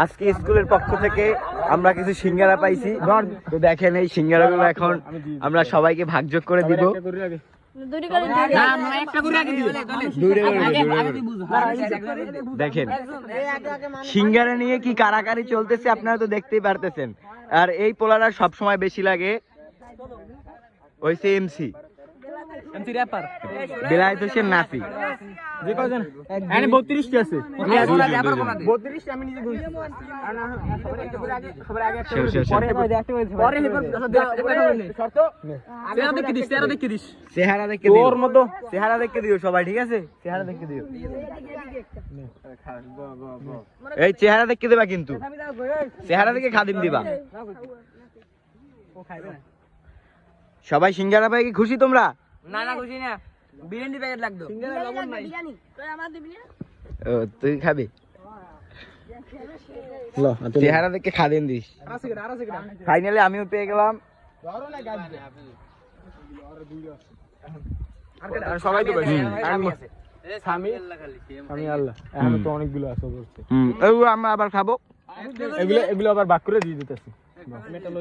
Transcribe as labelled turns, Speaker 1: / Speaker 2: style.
Speaker 1: আজকে স্কুলের পক্ষ থেকে আমরা কিছু সিঙ্গারা পাইছি। তো দেখেন এই সিঙ্গারাগুলো এখন আমরা সবাইকে ভাগযোগ করে দিব। দেখেন সিঙ্গারা নিয়ে কি কারাকারি চলতেছে আপনারা তো দেখতেই পারতেছেন। আর এই পোলারা সব সময় বেশি লাগে ওই এমসি র‍্যাপার বেলায়েত হোসেন নাফি। যে কয়জন এখানে 32টি আছে। 32টি আমি নিজে গুনছি। সবার আগে পরে শর্ত চেহারা দেখে দিস তোর মতো চেহারা দেখে দিও সবাই, ঠিক আছে? চেহারা দেখে দিও, এই চেহারা দেখে দেবা, কিন্তু চেহারা দেখে খাদিম দিবা। সবাই সিঙ্গারা পাই কি খুশি তোমরা?
Speaker 2: না না খুশি না, বিরিয়ানি প্যাকেট লাগতো। সিঙ্গারা লবণ নাই, তুই আমার দিবি না?
Speaker 1: ও তুই খাবি? লো চেহারা দেখে খাদিম দিস। ফাইনালি আমিও পেয়ে গেলাম। আর সবাই তো বেশি স্বামী আল্লাহ এখন তো অনেকগুলো আছে বলছে। আমরা আবার খাবো, এগুলো আবার ভাগ করে দিয়ে দিতেছি।